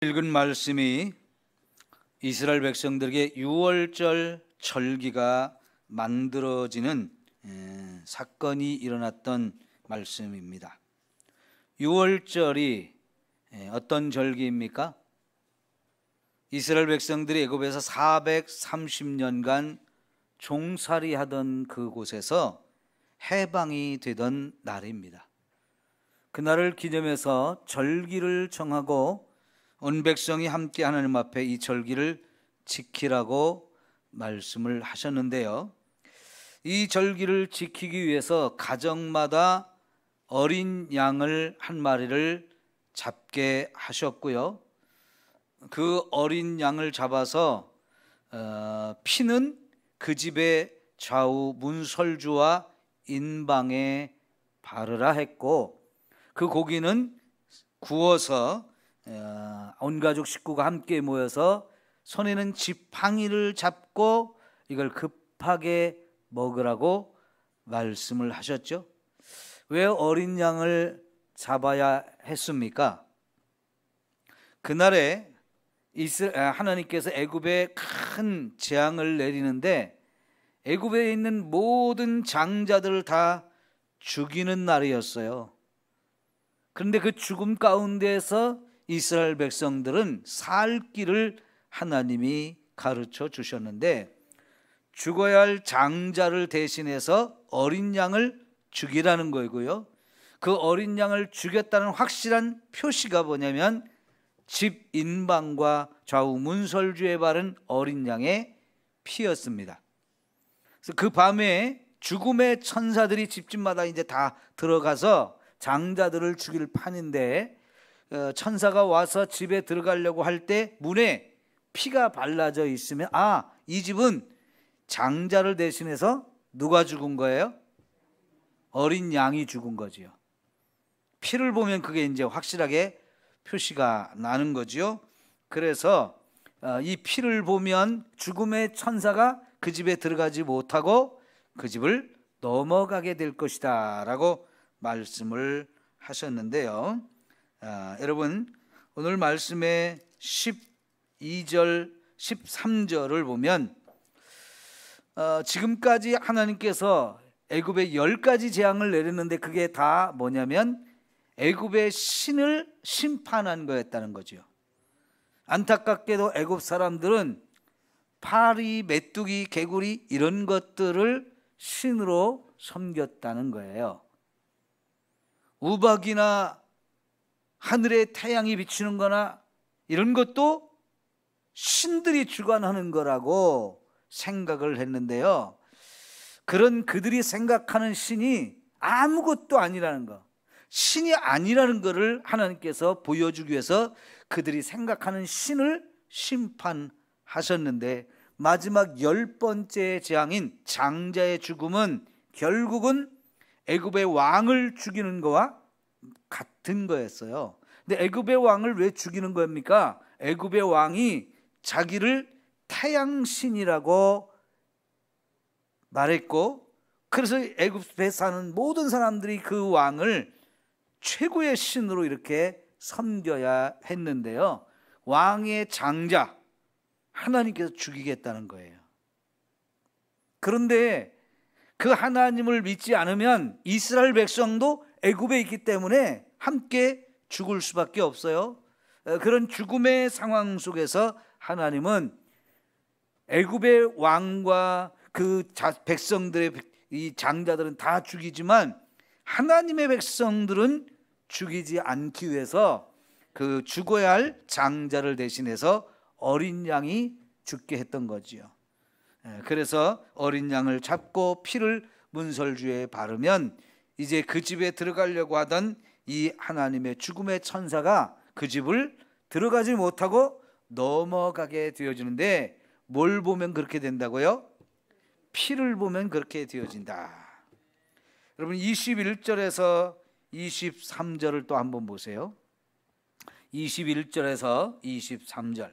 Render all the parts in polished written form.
읽은 말씀이 이스라엘 백성들에게 유월절 절기가 만들어지는 사건이 일어났던 말씀입니다. 유월절이 어떤 절기입니까? 이스라엘 백성들이 애굽에서 430년간 종살이 하던 그곳에서 해방이 되던 날입니다. 그날을 기념해서 절기를 정하고 온 백성이 함께 하나님 앞에 이 절기를 지키라고 말씀을 하셨는데요. 이 절기를 지키기 위해서 가정마다 어린 양을 한 마리를 잡게 하셨고요. 그 어린 양을 잡아서 피는 그 집의 좌우 문설주와 인방에 바르라 했고, 그 고기는 구워서 온 가족 식구가 함께 모여서 손에는 지팡이를 잡고 이걸 급하게 먹으라고 말씀을 하셨죠. 왜 어린 양을 잡아야 했습니까? 그날에 하나님께서 애굽에 큰 재앙을 내리는데 애굽에 있는 모든 장자들을 다 죽이는 날이었어요. 그런데 그 죽음 가운데에서 이스라엘 백성들은 살 길을 하나님이 가르쳐 주셨는데, 죽어야 할 장자를 대신해서 어린 양을 죽이라는 거고요. 그 어린 양을 죽였다는 확실한 표시가 뭐냐면 집 인방과 좌우 문설주에 바른 어린 양의 피였습니다. 그래서 그 밤에 죽음의 천사들이 집집마다 이제 다 들어가서 장자들을 죽일 판인데, 천사가 와서 집에 들어가려고 할 때 문에 피가 발라져 있으면 이 집은 장자를 대신해서 누가 죽은 거예요? 어린 양이 죽은 거지요. 피를 보면 그게 이제 확실하게 표시가 나는 거지요. 그래서 이 피를 보면 죽음의 천사가 그 집에 들어가지 못하고 그 집을 넘어가게 될 것이다 라고 말씀을 하셨는데요. 여러분, 오늘 말씀의 12절 13절을 보면 지금까지 하나님께서 애굽에 10가지 재앙을 내렸는데 그게 다 뭐냐면 애굽의 신을 심판한 거였다는 거죠. 안타깝게도 애굽 사람들은 파리, 메뚜기, 개구리 이런 것들을 신으로 섬겼다는 거예요. 우박이나 하늘에 태양이 비치는 거나 이런 것도 신들이 주관하는 거라고 생각을 했는데요. 그런 그들이 생각하는 신이 아무것도 아니라는 거, 신이 아니라는 것을 하나님께서 보여주기 위해서 그들이 생각하는 신을 심판하셨는데, 마지막 10번째 재앙인 장자의 죽음은 결국은 애굽의 왕을 죽이는 거와 같은 거였어요. 근데 애굽의 왕을 왜 죽이는 겁니까? 애굽의 왕이 자기를 태양신이라고 말했고, 그래서 애굽에 사는 모든 사람들이 그 왕을 최고의 신으로 이렇게 섬겨야 했는데요. 왕의 장자 하나님께서 죽이겠다는 거예요. 그런데 그 하나님을 믿지 않으면 이스라엘 백성도 애굽에 있기 때문에 함께 죽을 수밖에 없어요. 그런 죽음의 상황 속에서 하나님은 애굽의 왕과 그 백성들의 이 장자들은 다 죽이지만 하나님의 백성들은 죽이지 않기 위해서 그 죽어야 할 장자를 대신해서 어린 양이 죽게 했던 거지요. 그래서 어린 양을 잡고 피를 문설주에 바르면 이제 그 집에 들어가려고 하던 이 하나님의 죽음의 천사가 그 집을 들어가지 못하고 넘어가게 되어지는데, 뭘 보면 그렇게 된다고요? 피를 보면 그렇게 되어진다. 여러분, 21절에서 23절을 또 한번 보세요. 21절에서 23절.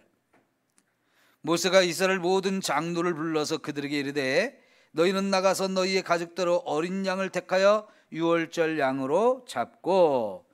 모세가 이스라엘 모든 장로를 불러서 그들에게 이르되 너희는 나가서 너희의 가족대로 어린 양을 택하여 유월절 양으로 잡고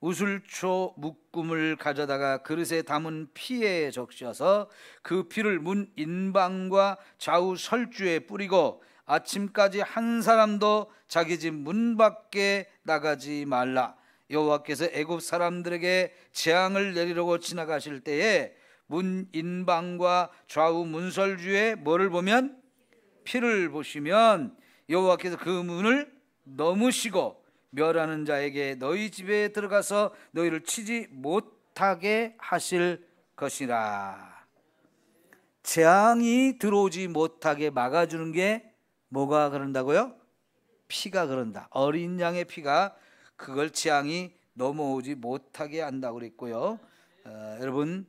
우슬초 묶음을 가져다가 그릇에 담은 피에 적셔서 그 피를 문 인방과 좌우 설주에 뿌리고 아침까지 한 사람도 자기 집 문 밖에 나가지 말라. 여호와께서 애굽 사람들에게 재앙을 내리려고 지나가실 때에 문 인방과 좌우 문설주에 뭐를 보면? 피를 보시면 여호와께서 그 문을 넘으시고 멸하는 자에게 너희 집에 들어가서 너희를 치지 못하게 하실 것이라. 재앙이 들어오지 못하게 막아주는 게 뭐가 그런다고요? 피가 그런다. 어린 양의 피가 그걸 재앙이 넘어오지 못하게 한다고 그랬고요. 여러분,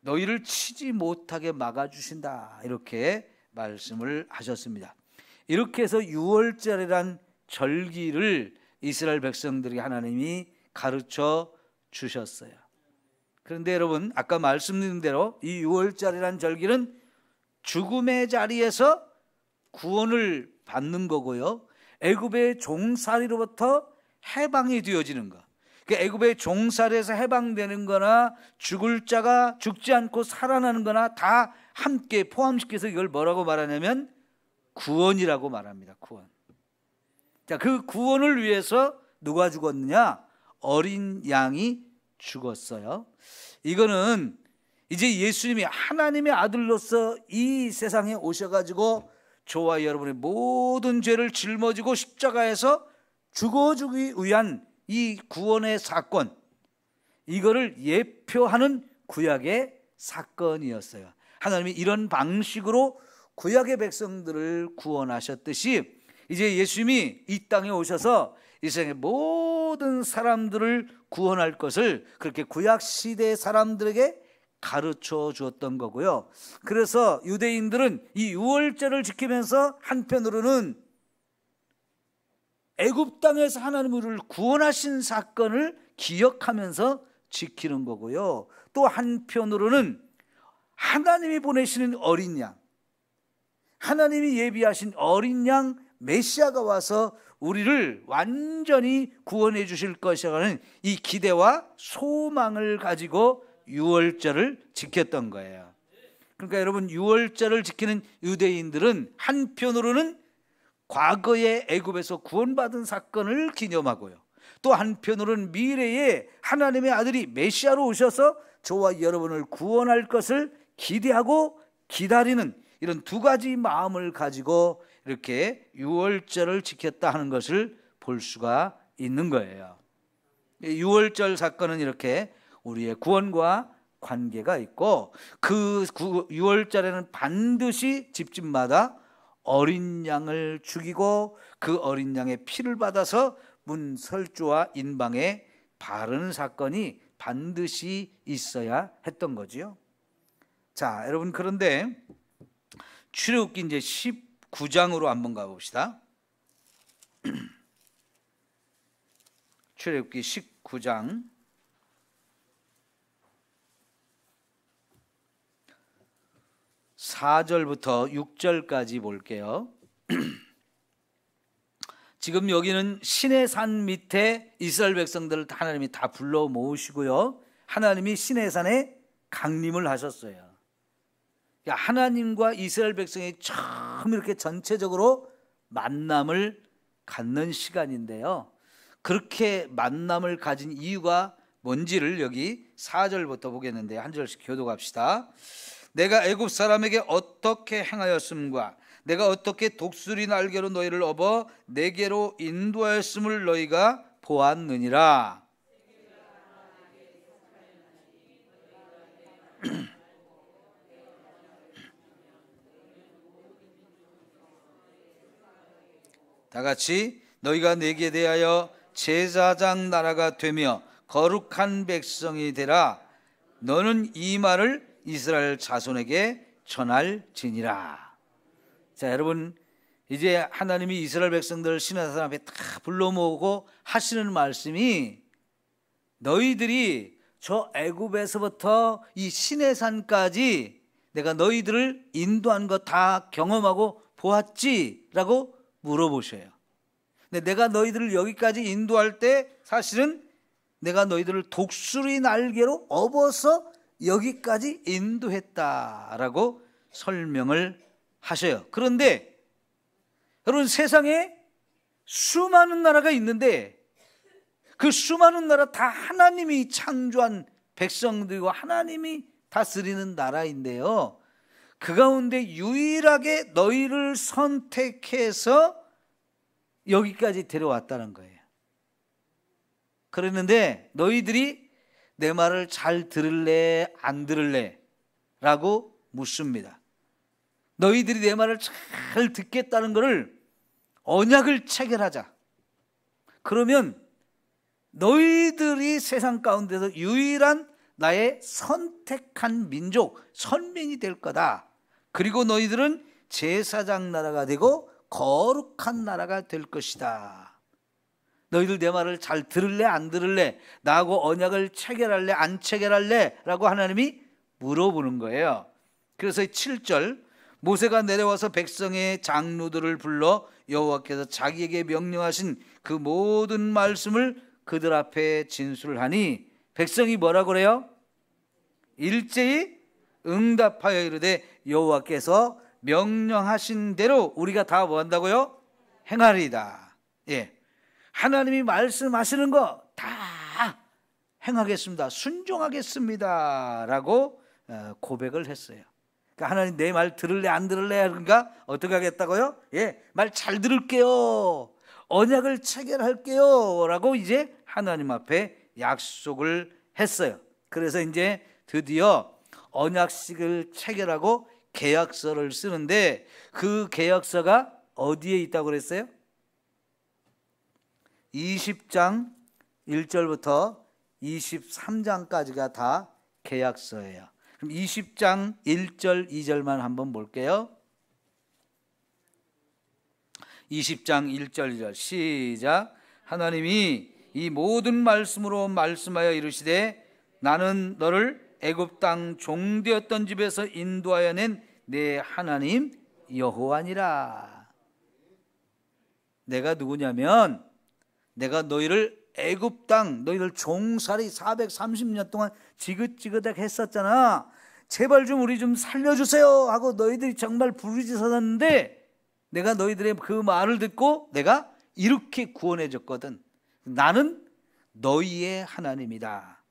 너희를 치지 못하게 막아주신다, 이렇게 말씀을 하셨습니다. 이렇게 해서 유월절이란 절기를 이스라엘 백성들에게 하나님이 가르쳐 주셨어요. 그런데 여러분, 아까 말씀드린 대로 이 유월절이란 절기는 죽음의 자리에서 구원을 받는 거고요, 애굽의 종살이로부터 해방이 되어지는 거. 애굽의 종살이에서 해방되는 거나 죽을 자가 죽지 않고 살아나는 거나 다 함께 포함시켜서 이걸 뭐라고 말하냐면 구원이라고 말합니다. 구원. 자, 그 구원을 위해서 누가 죽었느냐? 어린 양이 죽었어요. 이거는 이제 예수님이 하나님의 아들로서 이 세상에 오셔가지고 저와 여러분의 모든 죄를 짊어지고 십자가에서 죽어주기 위한 이 구원의 사건, 이거를 예표하는 구약의 사건이었어요. 하나님이 이런 방식으로 구약의 백성들을 구원하셨듯이 이제 예수님이 이 땅에 오셔서 이 세상의 모든 사람들을 구원할 것을 그렇게 구약 시대의 사람들에게 가르쳐 주었던 거고요. 그래서 유대인들은 이 유월절을 지키면서 한편으로는 애굽 땅에서 하나님 우리를 구원하신 사건을 기억하면서 지키는 거고요. 또 한편으로는 하나님이 보내시는 어린 양, 하나님이 예비하신 어린 양 메시아가 와서 우리를 완전히 구원해 주실 것이라는 이 기대와 소망을 가지고 유월절을 지켰던 거예요. 그러니까 여러분, 유월절을 지키는 유대인들은 한편으로는 과거의 애굽에서 구원받은 사건을 기념하고요, 또 한편으로는 미래에 하나님의 아들이 메시아로 오셔서 저와 여러분을 구원할 것을 기대하고 기다리는 이런 두 가지 마음을 가지고 이렇게 유월절을 지켰다 하는 것을 볼 수가 있는 거예요. 유월절 사건은 이렇게 우리의 구원과 관계가 있고, 그 유월절에는 반드시 집집마다 어린 양을 죽이고 그 어린 양의 피를 받아서 문 설주와 인방에 바르는 사건이 반드시 있어야 했던 거지요. 자, 여러분, 그런데 출애굽기 이제 19장으로 한번 가봅시다. 출애굽기 19장 4절부터 6절까지 볼게요. 지금 여기는 시내산 밑에 이스라엘 백성들을 하나님이 다 불러 모으시고요, 하나님이 시내산에 강림을 하셨어요. 하나님과 이스라엘 백성이 처음 이렇게 전체적으로 만남을 갖는 시간인데요, 그렇게 만남을 가진 이유가 뭔지를 여기 4절부터 보겠는데 한 절씩 교독합시다. 내가 애굽 사람에게 어떻게 행하였음과 내가 어떻게 독수리 날개로 너희를 업어 내게로 인도하였음을 너희가 보았느니라. 다 같이, 너희가 내게 대하여 제사장 나라가 되며 거룩한 백성이 되라. 너는 이 말을 이스라엘 자손에게 전할지니라. 자, 여러분, 이제 하나님이 이스라엘 백성들을 시내산 앞에 다 불러 모으고 하시는 말씀이, 너희들이 저 애굽에서부터 이 시내산까지 내가 너희들을 인도한 거 다 경험하고 보았지? 라고 물어보셔요. 근데 내가 너희들을 여기까지 인도할 때 사실은 내가 너희들을 독수리 날개로 업어서 여기까지 인도했다라고 설명을 하셔요. 그런데 여러분, 세상에 수많은 나라가 있는데 그 수많은 나라 다 하나님이 창조한 백성들이고 하나님이 다스리는 나라인데요, 그 가운데 유일하게 너희를 선택해서 여기까지 데려왔다는 거예요. 그랬는데 너희들이 내 말을 잘 들을래 안 들을래? 라고 묻습니다. 너희들이 내 말을 잘 듣겠다는 것을 언약을 체결하자. 그러면 너희들이 세상 가운데서 유일한 나의 선택한 민족, 선민이 될 거다. 그리고 너희들은 제사장 나라가 되고 거룩한 나라가 될 것이다. 너희들 내 말을 잘 들을래 안 들을래? 나하고 언약을 체결할래 안 체결할래? 라고 하나님이 물어보는 거예요. 그래서 7절, 모세가 내려와서 백성의 장로들을 불러 여호와께서 자기에게 명령하신 그 모든 말씀을 그들 앞에 진술을 하니 백성이 뭐라고 그래요? 일제히 응답하여 이르되 여호와께서 명령하신 대로 우리가 다 뭐 한다고요? 행하리이다. 예, 하나님이 말씀하시는 거 다 행하겠습니다, 순종하겠습니다 라고 고백을 했어요. 그러니까 하나님 내 말 들을래 안 들을래? 그러니까 어떻게 하겠다고요? 예, 말 잘 들을게요, 언약을 체결할게요 라고 이제 하나님 앞에 약속을 했어요. 그래서 이제 드디어 언약식을 체결하고 계약서를 쓰는데 그 계약서가 어디에 있다고 그랬어요? 20장 1절부터 23장까지가 다 계약서예요. 그럼 20장 1절 2절만 한번 볼게요. 20장 1절 2절 시작. 하나님이 이 모든 말씀으로 말씀하여 이르시되 나는 너를 애굽 땅 종되었던 집에서 인도하여 낸 내 하나님 여호와니라. 내가 누구냐면 내가 너희를 애굽 땅, 너희들 종살이 430년 동안 지긋지긋하게 했었잖아. 제발 좀 우리 좀 살려주세요 하고 너희들이 정말 부르짖었는데 내가 너희들의 그 말을 듣고 내가 이렇게 구원해 줬거든. 나는 너희의 하나님이다.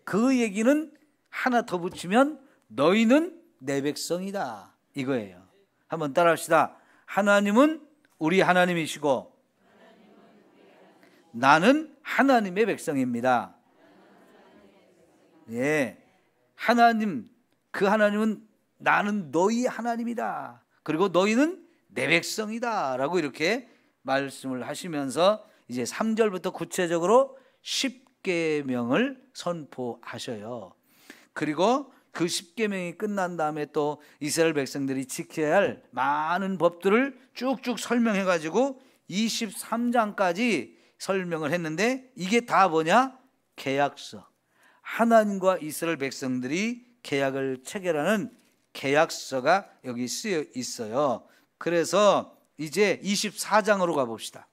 그 얘기는 하나 더 붙이면 너희는 내 백성이다 이거예요. 한번 따라합시다. 하나님은 우리 하나님이시고 나는 하나님의 백성입니다. 예, 하나님, 그 하나님은 나는 너희 하나님이다. 그리고 너희는 내 백성이다 라고 이렇게 말씀을 하시면서 이제 3절부터 구체적으로 10계명을 선포하셔요. 그리고 그 10계명이 끝난 다음에 또 이스라엘 백성들이 지켜야 할 많은 법들을 쭉쭉 설명해 가지고 23장까지 설명을 했는데 이게 다 뭐냐? 계약서. 하나님과 이스라엘 백성들이 계약을 체결하는 계약서가 여기 쓰여 있어요. 그래서 이제 24장으로 가봅시다.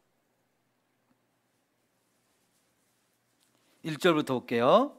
1절부터 볼게요.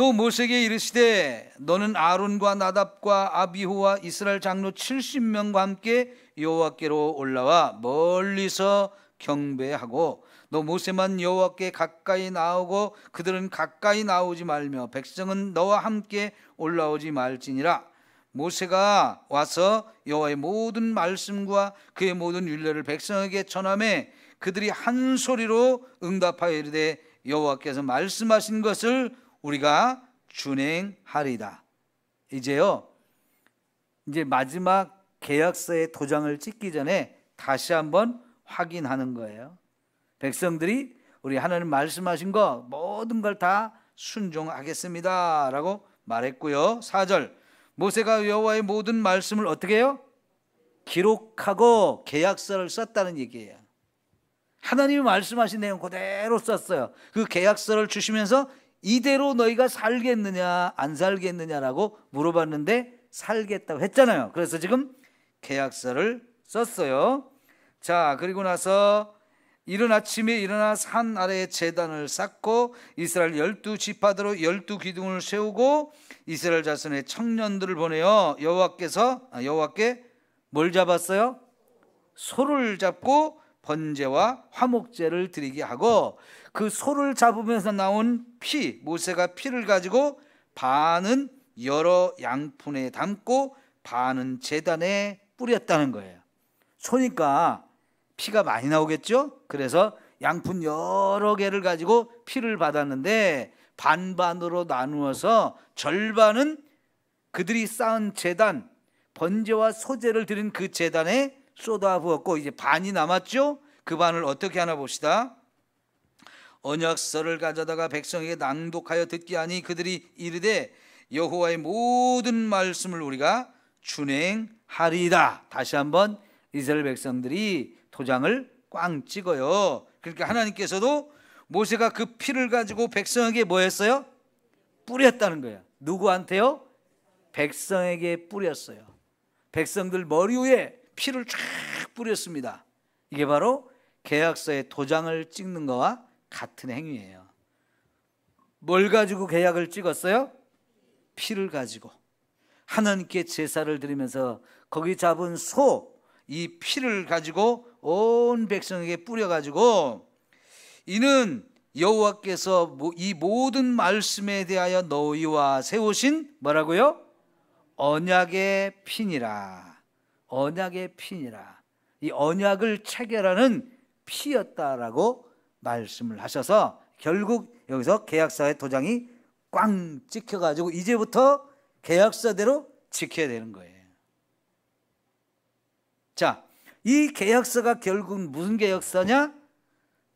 또 모세에게 이르시되 너는 아론과 나답과 아비후와 이스라엘 장로 70명과 함께 여호와께로 올라와 멀리서 경배하고 너 모세만 여호와께 가까이 나오고 그들은 가까이 나오지 말며 백성은 너와 함께 올라오지 말지니라. 모세가 와서 여호와의 모든 말씀과 그의 모든 율례를 백성에게 전하매 그들이 한 소리로 응답하여 이르되 여호와께서 말씀하신 것을 우리가 준행하리다. 이제요, 이제 마지막 계약서에 도장을 찍기 전에 다시 한번 확인하는 거예요. 백성들이 우리 하나님 말씀하신 거 모든 걸 다 순종하겠습니다 라고 말했고요. 4절, 모세가 여호와의 모든 말씀을 어떻게 해요? 기록하고 계약서를 썼다는 얘기예요. 하나님이 말씀하신 내용 그대로 썼어요. 그 계약서를 주시면서 이대로 너희가 살겠느냐 안 살겠느냐라고 물어봤는데 살겠다고 했잖아요. 그래서 지금 계약서를 썼어요. 자, 그리고 나서 이른 아침에 일어나 산 아래에 제단을 쌓고 이스라엘 12지파대로 12기둥을 세우고 이스라엘 자손의 청년들을 보내어 여호와께 뭘 잡았어요? 소를 잡고 번제와 화목제를 드리게 하고 그 소를 잡으면서 나온 피, 모세가 피를 가지고 반은 여러 양푼에 담고 반은 제단에 뿌렸다는 거예요. 소니까 피가 많이 나오겠죠? 그래서 양푼 여러 개를 가지고 피를 받았는데 반반으로 나누어서 절반은 그들이 쌓은 제단, 번제와 소제를 드린 그 제단에 쏟아 부었고 이제 반이 남았죠? 그 반을 어떻게 하나 봅시다. 언약서를 가져다가 백성에게 낭독하여 듣게 하니 그들이 이르되 여호와의 모든 말씀을 우리가 준행하리이다. 다시 한번 이스라엘 백성들이 도장을 꽝 찍어요. 그러니까 하나님께서도 모세가 그 피를 가지고 백성에게 뭐 했어요? 뿌렸다는 거예요. 누구한테요? 백성에게 뿌렸어요. 백성들 머리 위에 피를 쫙 뿌렸습니다. 이게 바로 계약서에 도장을 찍는 거와 같은 행위예요. 뭘 가지고 계약을 찍었어요? 피를 가지고 하나님께 제사를 드리면서 거기 잡은 소, 이 피를 가지고 온 백성에게 뿌려가지고 이는 여호와께서 이 모든 말씀에 대하여 너희와 세우신 뭐라고요? 언약의 피니라. 언약의 피니라. 이 언약을 체결하는 피였다라고 말씀을 하셔서 결국 여기서 계약서의 도장이 꽝 찍혀가지고 이제부터 계약서대로 지켜야 되는 거예요. 자, 이 계약서가 결국은 무슨 계약서냐?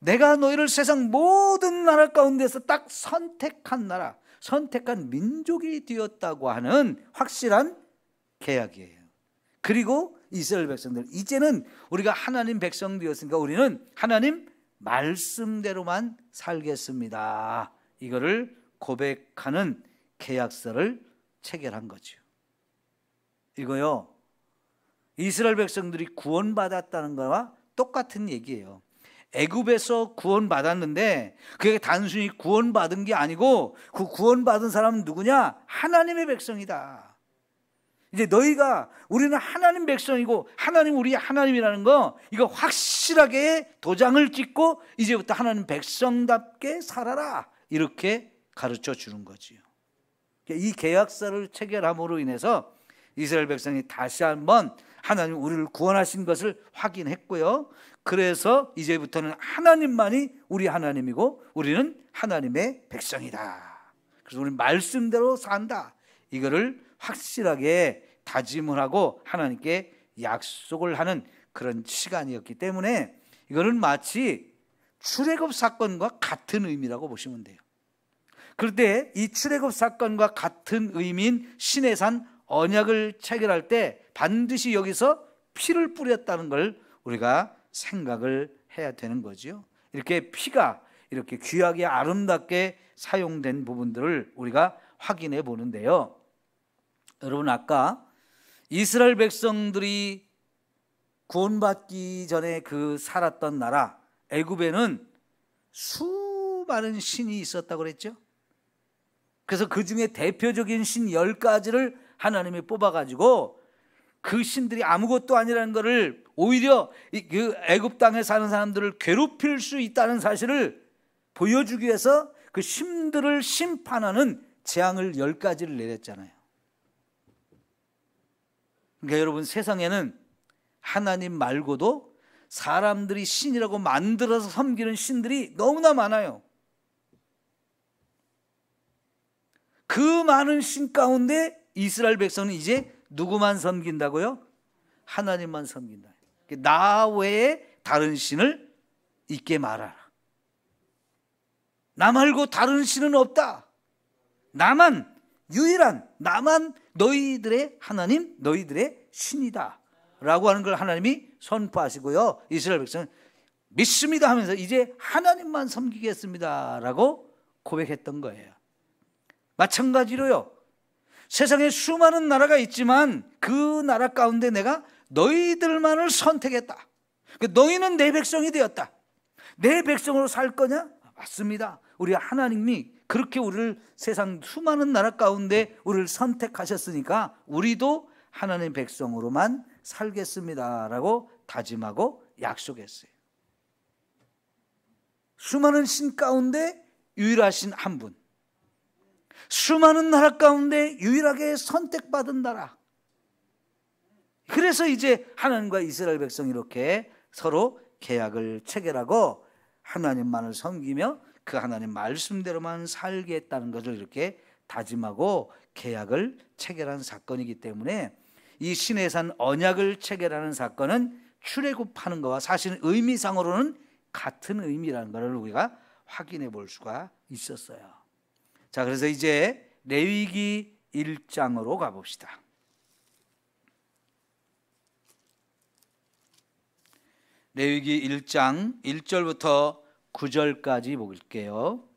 내가 너희를 세상 모든 나라 가운데서 딱 선택한 나라, 선택한 민족이 되었다고 하는 확실한 계약이에요. 그리고 이스라엘 백성들, 이제는 우리가 하나님 백성 되었으니까 우리는 하나님 말씀대로만 살겠습니다. 이거를 고백하는 계약서를 체결한 거죠. 이거요, 이스라엘 백성들이 구원받았다는 거와 똑같은 얘기예요. 애굽에서 구원받았는데 그게 단순히 구원받은 게 아니고 그 구원받은 사람은 누구냐? 하나님의 백성이다. 이제 너희가 우리는 하나님 백성이고 하나님 우리 하나님이라는 거 이거 확실하게 도장을 찍고 이제부터 하나님 백성답게 살아라 이렇게 가르쳐 주는 거지요. 이 계약서를 체결함으로 인해서 이스라엘 백성이 다시 한번 하나님 우리를 구원하신 것을 확인했고요. 그래서 이제부터는 하나님만이 우리 하나님이고 우리는 하나님의 백성이다. 그래서 우리는 말씀대로 산다. 이거를 확실하게 다짐을 하고 하나님께 약속을 하는 그런 시간이었기 때문에 이거는 마치 출애굽 사건과 같은 의미라고 보시면 돼요. 그런데 이 출애굽 사건과 같은 의미인 시내산 언약을 체결할 때 반드시 여기서 피를 뿌렸다는 걸 우리가 생각을 해야 되는 거죠. 이렇게 피가 이렇게 귀하게 아름답게 사용된 부분들을 우리가 확인해 보는데요. 여러분, 아까 이스라엘 백성들이 구원받기 전에 그 살았던 나라 애굽에는 수많은 신이 있었다고 그랬죠. 그래서 그 중에 대표적인 신 10가지를 하나님이 뽑아가지고 그 신들이 아무것도 아니라는 것을 오히려 그 애굽 땅에 사는 사람들을 괴롭힐 수 있다는 사실을 보여주기 위해서 그 신들을 심판하는 재앙을 10가지를 내렸잖아요. 그러니까 여러분, 세상에는 하나님 말고도 사람들이 신이라고 만들어서 섬기는 신들이 너무나 많아요. 그 많은 신 가운데 이스라엘 백성은 이제 누구만 섬긴다고요? 하나님만 섬긴다. 나 외에 다른 신을 있게 말하라. 나 말고 다른 신은 없다. 나만 유일한, 나만 너희들의 하나님, 너희들의 신이다 라고 하는 걸 하나님이 선포하시고요, 이스라엘 백성은 믿습니다 하면서 이제 하나님만 섬기겠습니다 라고 고백했던 거예요. 마찬가지로요, 세상에 수많은 나라가 있지만 그 나라 가운데 내가 너희들만을 선택했다. 너희는 내 백성이 되었다. 내 백성으로 살 거냐? 맞습니다. 우리 하나님이 그렇게 우리를 세상 수많은 나라 가운데 우리를 선택하셨으니까 우리도 하나님 백성으로만 살겠습니다라고 다짐하고 약속했어요. 수많은 신 가운데 유일하신 한 분, 수많은 나라 가운데 유일하게 선택받은 나라. 그래서 이제 하나님과 이스라엘 백성이 이렇게 서로 계약을 체결하고 하나님만을 섬기며 그 하나님 말씀대로만 살겠다는 것을 이렇게 다짐하고 계약을 체결한 사건이기 때문에 이 신의 산 언약을 체결하는 사건은 출애굽하는 것과 사실은 의미상으로는 같은 의미라는 것을 우리가 확인해 볼 수가 있었어요. 자, 그래서 이제 레위기 1장으로 가봅시다. 레위기 1장 1절부터 9절까지 볼게요.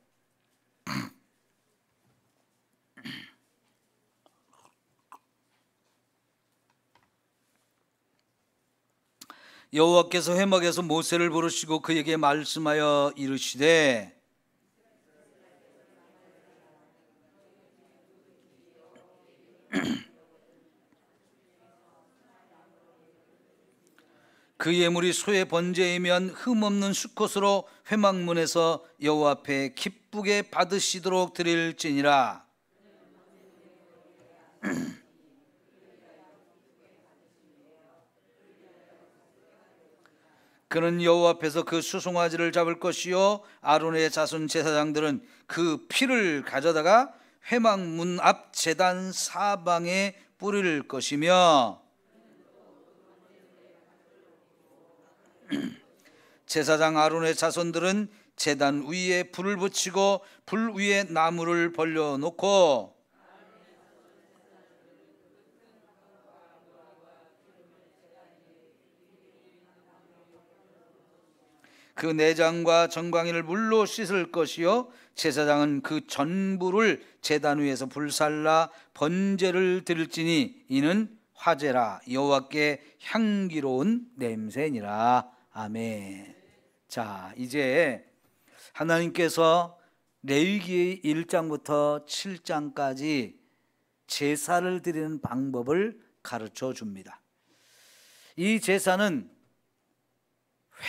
여호와께서 회막에서 모세를 부르시고 그에게 말씀하여 이르시되 그 예물이 소의 번제이면 흠없는 수컷으로 회막문에서 여호와 앞에 기쁘게 받으시도록 드릴지니라. 그는 여호와 앞에서 그 수송아지를 잡을 것이요 아론의 자손 제사장들은 그 피를 가져다가 회막문 앞 제단 사방에 뿌릴 것이며 제사장 아론의 자손들은 제단 위에 불을 붙이고 불 위에 나무를 벌려놓고 그 내장과 정광이를 물로 씻을 것이요 제사장은 그 전부를 제단 위에서 불살라 번제를 드릴지니 이는 화제라 여호와께 향기로운 냄새니라. 아멘. 자, 이제 하나님께서 레위기 1장부터 7장까지 제사를 드리는 방법을 가르쳐 줍니다. 이 제사는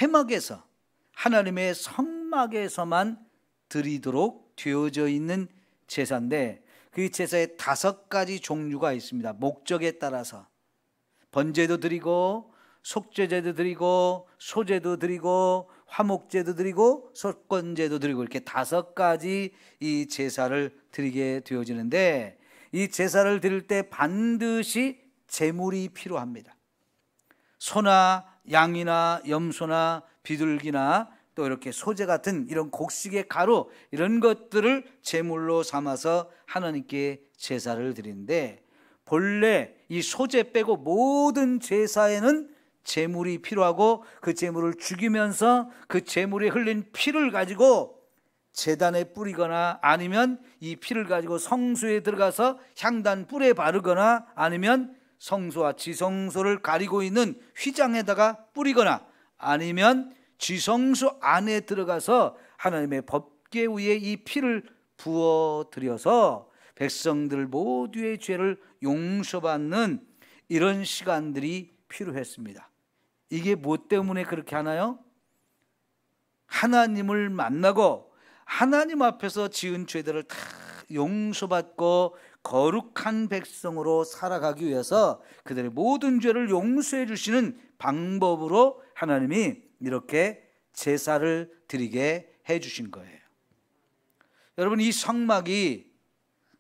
회막에서 하나님의 성막에서만 드리도록 되어져 있는 제사인데 그 제사에 5가지 종류가 있습니다. 목적에 따라서 번제도 드리고 속죄제도 드리고 소제도 드리고 화목제도 드리고 속건제도 드리고 이렇게 5가지 이 제사를 드리게 되어지는데 이 제사를 드릴 때 반드시 제물이 필요합니다. 소나 양이나 염소나 비둘기나 또 이렇게 소재 같은 이런 곡식의 가루 이런 것들을 제물로 삼아서 하나님께 제사를 드리는데 본래 이 소재 빼고 모든 제사에는 제물이 필요하고 그 제물을 죽이면서 그 제물에 흘린 피를 가지고 제단에 뿌리거나 아니면 이 피를 가지고 성소에 들어가서 향단 뿔에 바르거나 아니면 성소와 지성소를 가리고 있는 휘장에다가 뿌리거나 아니면 지성소 안에 들어가서 하나님의 법궤 위에 이 피를 부어드려서 백성들 모두의 죄를 용서받는 이런 시간들이 필요했습니다. 이게 무엇 때문에 그렇게 하나요? 하나님을 만나고 하나님 앞에서 지은 죄들을 다 용서받고 거룩한 백성으로 살아가기 위해서 그들의 모든 죄를 용서해 주시는 방법으로 하나님이 이렇게 제사를 드리게 해 주신 거예요. 여러분, 이 성막이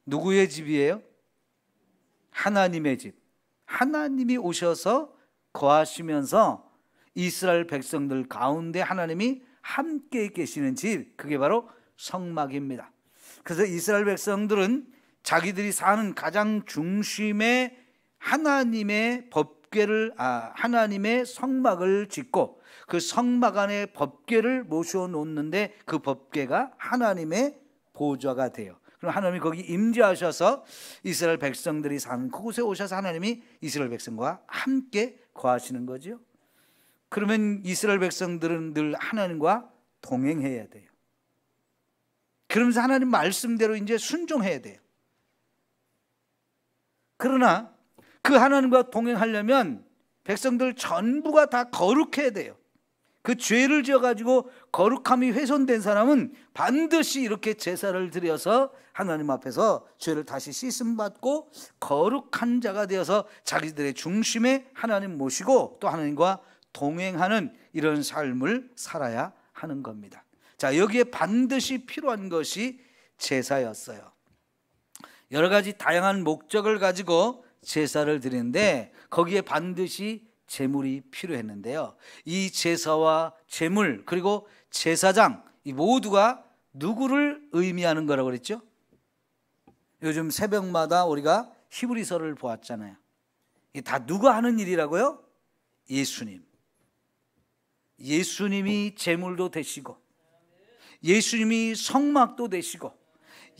누구의 집이에요? 하나님의 집. 하나님이 오셔서 거하시면서 이스라엘 백성들 가운데 하나님이 함께 계시는 집, 그게 바로 성막입니다. 그래서 이스라엘 백성들은 자기들이 사는 가장 중심에 하나님의 법궤를 하나님의 성막을 짓고 그 성막 안에 법궤를 모셔 놓는데 그 법궤가 하나님의 보좌가 돼요. 그럼 하나님이 거기 임재하셔서 이스라엘 백성들이 사는 그곳에 오셔서 하나님이 이스라엘 백성과 함께 거하시는 거죠. 그러면 이스라엘 백성들은 늘 하나님과 동행해야 돼요. 그러면서 하나님 말씀대로 이제 순종해야 돼요. 그러나 그 하나님과 동행하려면 백성들 전부가 다 거룩해야 돼요. 그 죄를 지어가지고 거룩함이 훼손된 사람은 반드시 이렇게 제사를 드려서 하나님 앞에서 죄를 다시 씻음받고 거룩한 자가 되어서 자기들의 중심에 하나님 모시고 또 하나님과 동행하는 이런 삶을 살아야 하는 겁니다. 자, 여기에 반드시 필요한 것이 제사였어요. 여러 가지 다양한 목적을 가지고 제사를 드리는데 거기에 반드시 제물이 필요했는데요. 이 제사와 제물 그리고 제사장 이 모두가 누구를 의미하는 거라고 그랬죠? 요즘 새벽마다 우리가 히브리서를 보았잖아요. 이게 다 누가 하는 일이라고요? 예수님. 예수님이 제물도 되시고 예수님이 성막도 되시고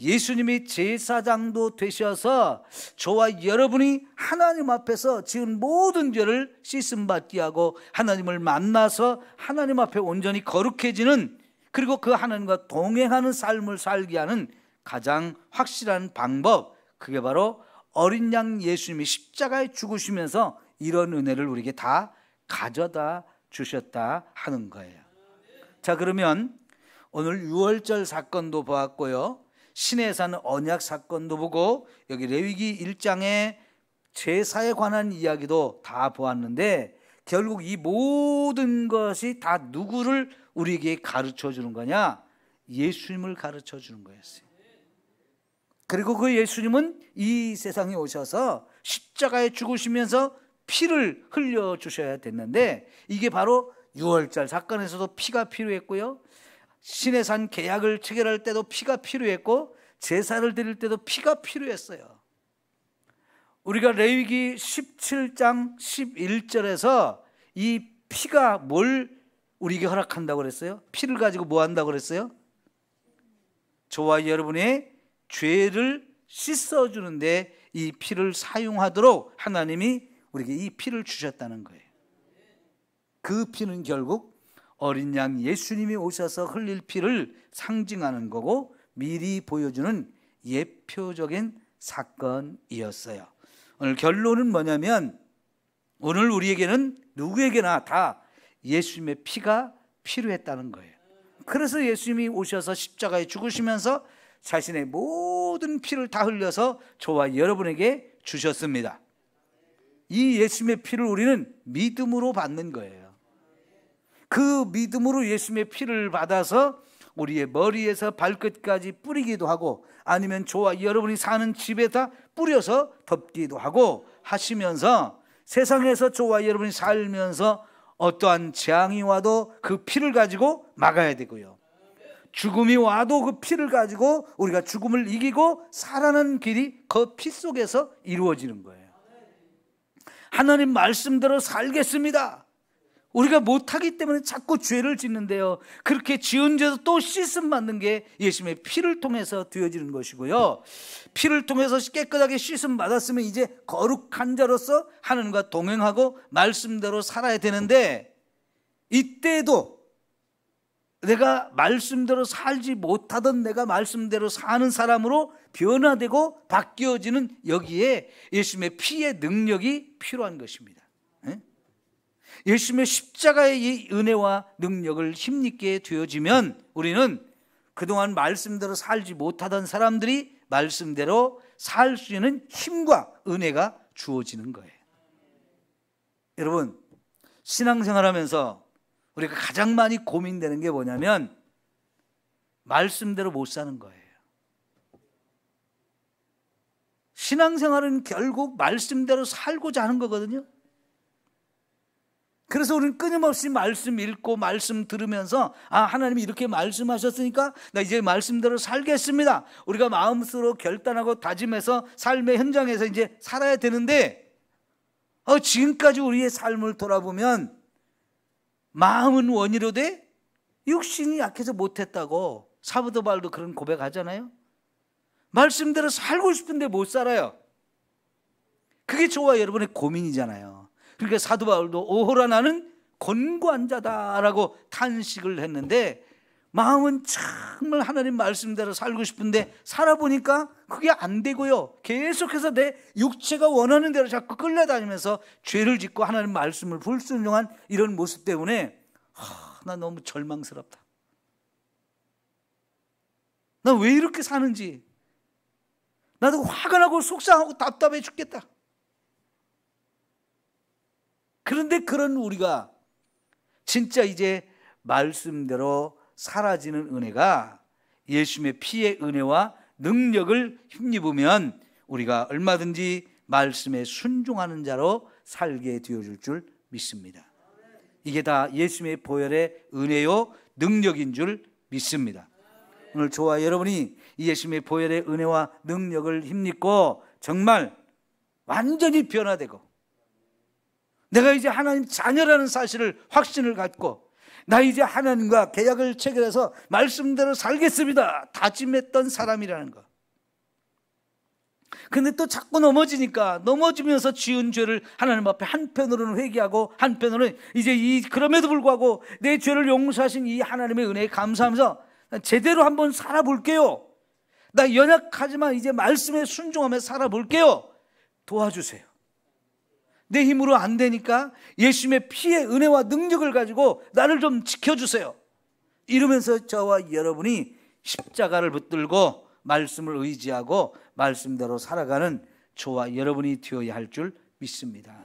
예수님이 제사장도 되셔서 저와 여러분이 하나님 앞에서 지은 모든 죄를 씻음받게 하고 하나님을 만나서 하나님 앞에 온전히 거룩해지는 그리고 그 하나님과 동행하는 삶을 살게 하는 가장 확실한 방법, 그게 바로 어린 양 예수님이 십자가에 죽으시면서 이런 은혜를 우리에게 다 가져다 주셨다 하는 거예요. 자, 그러면 오늘 유월절 사건도 보았고요, 신의 산 언약 사건도 보고 여기 레위기 1장의 제사에 관한 이야기도 다 보았는데 결국 이 모든 것이 다 누구를 우리에게 가르쳐 주는 거냐? 예수님을 가르쳐 주는 거였어요. 그리고 그 예수님은 이 세상에 오셔서 십자가에 죽으시면서 피를 흘려주셔야 됐는데 이게 바로 유월절 사건에서도 피가 필요했고요, 신의 산 계약을 체결할 때도 피가 필요했고 제사를 드릴 때도 피가 필요했어요. 우리가 레위기 17장 11절에서 이 피가 뭘 우리에게 허락한다고 그랬어요? 피를 가지고 뭐 한다고 그랬어요? 저와 여러분의 죄를 씻어주는데 이 피를 사용하도록 하나님이 우리에게 이 피를 주셨다는 거예요. 그 피는 결국 어린 양 예수님이 오셔서 흘릴 피를 상징하는 거고 미리 보여주는 예표적인 사건이었어요. 오늘 결론은 뭐냐면 오늘 우리에게는 누구에게나 다 예수님의 피가 필요했다는 거예요. 그래서 예수님이 오셔서 십자가에 죽으시면서 자신의 모든 피를 다 흘려서 저와 여러분에게 주셨습니다. 이 예수님의 피를 우리는 믿음으로 받는 거예요. 그 믿음으로 예수님의 피를 받아서 우리의 머리에서 발끝까지 뿌리기도 하고 아니면 저와 여러분이 사는 집에다 뿌려서 덮기도 하고 하시면서 세상에서 저와 여러분이 살면서 어떠한 재앙이 와도 그 피를 가지고 막아야 되고요, 죽음이 와도 그 피를 가지고 우리가 죽음을 이기고 살아나는 길이 그 피 속에서 이루어지는 거예요. 하나님 말씀대로 살겠습니다. 우리가 못하기 때문에 자꾸 죄를 짓는데요, 그렇게 지은 죄도 또 씻음 받는 게 예수님의 피를 통해서 되어지는 것이고요, 피를 통해서 깨끗하게 씻음 받았으면 이제 거룩한 자로서 하나님과 동행하고 말씀대로 살아야 되는데 이때도 내가 말씀대로 살지 못하던 내가 말씀대로 사는 사람으로 변화되고 바뀌어지는 여기에 예수님의 피의 능력이 필요한 것입니다. 예수님의 십자가의 이 은혜와 능력을 힘있게 되어지면 우리는 그동안 말씀대로 살지 못하던 사람들이 말씀대로 살 수 있는 힘과 은혜가 주어지는 거예요. 여러분, 신앙생활하면서 우리가 가장 많이 고민되는 게 뭐냐면 말씀대로 못 사는 거예요. 신앙생활은 결국 말씀대로 살고자 하는 거거든요. 그래서 우리는 끊임없이 말씀 읽고 말씀 들으면서 하나님이 이렇게 말씀하셨으니까 나 이제 말씀대로 살겠습니다. 우리가 마음으로 결단하고 다짐해서 삶의 현장에서 이제 살아야 되는데 지금까지 우리의 삶을 돌아보면 마음은 원이로되 육신이 약해서 못했다고 사도 바울도 그런 고백하잖아요. 말씀대로 살고 싶은데 못 살아요. 그게 저와 여러분의 고민이잖아요. 그러니까 사도 바울도 오호라 나는 곤고한 자다라고 탄식을 했는데 마음은 정말 하나님 말씀대로 살고 싶은데 살아보니까 그게 안 되고요. 계속해서 내 육체가 원하는 대로 자꾸 끌려다니면서 죄를 짓고 하나님 말씀을 불순종한 이런 모습 때문에 나 너무 절망스럽다. 나 왜 이렇게 사는지 나도 화가 나고 속상하고 답답해 죽겠다. 그런데 그런 우리가 진짜 이제 말씀대로 사라지는 은혜가 예수님의 피의 은혜와 능력을 힘입으면 우리가 얼마든지 말씀에 순종하는 자로 살게 되어줄 줄 믿습니다. 이게 다 예수님의 보혈의 은혜요 능력인 줄 믿습니다. 오늘 저와 여러분이 이 예수님의 보혈의 은혜와 능력을 힘입고 정말 완전히 변화되고 내가 이제 하나님 자녀라는 사실을 확신을 갖고 나 이제 하나님과 계약을 체결해서 말씀대로 살겠습니다 다짐했던 사람이라는 거. 근데 또 자꾸 넘어지면서 지은 죄를 하나님 앞에 한편으로는 회개하고 한편으로는 이제 그럼에도 불구하고 내 죄를 용서하신 이 하나님의 은혜에 감사하면서 제대로 한번 살아볼게요. 나 연약하지만 이제 말씀에 순종하며 살아볼게요. 도와주세요. 내 힘으로 안 되니까 예수님의 피의 은혜와 능력을 가지고 나를 좀 지켜주세요. 이러면서 저와 여러분이 십자가를 붙들고 말씀을 의지하고 말씀대로 살아가는 저와 여러분이 되어야 할 줄 믿습니다.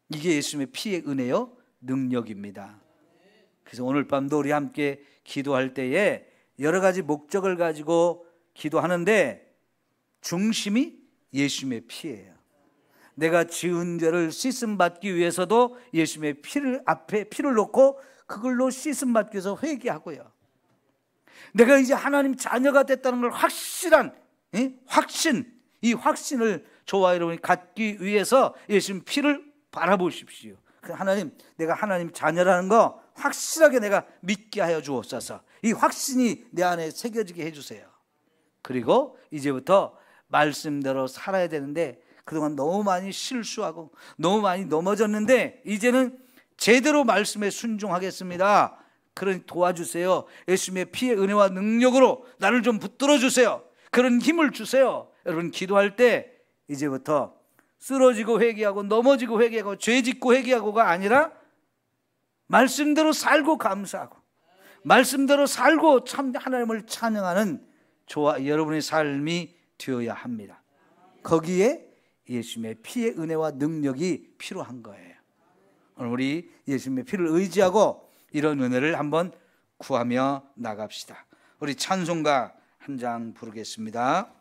이게 예수님의 피의 은혜요 능력입니다. 그래서 오늘 밤도 우리 함께 기도할 때에 여러 가지 목적을 가지고 기도하는데 중심이 예수님의 피예요. 내가 지은 죄를 씻음 받기 위해서도 예수님의 피를 앞에 피를 놓고 그걸로 씻음 받기 위해서 회개하고요. 내가 이제 하나님 자녀가 됐다는 걸 확실한 확신, 이 확신을 저와 여러분이 갖기 위해서 예수님 피를 바라보십시오. 하나님, 내가 하나님 자녀라는 거 확실하게 내가 믿게 하여 주옵소서. 이 확신이 내 안에 새겨지게 해주세요. 그리고 이제부터 말씀대로 살아야 되는데 그동안 너무 많이 실수하고 너무 많이 넘어졌는데 이제는 제대로 말씀에 순종하겠습니다. 그러니 도와주세요. 예수님의 피의 은혜와 능력으로 나를 좀 붙들어 주세요. 그런 힘을 주세요. 여러분 기도할 때 이제부터 쓰러지고 회개하고 넘어지고 회개하고 죄 짓고 회개하고가 아니라 말씀대로 살고 감사하고 말씀대로 살고 참 하나님을 찬양하는 저와 여러분의 삶이 되어야 합니다. 거기에 예수님의 피의 은혜와 능력이 필요한 거예요. 오늘 우리 예수님의 피를 의지하고 이런 은혜를 한번 구하며 나갑시다. 우리 찬송가 한 장 부르겠습니다.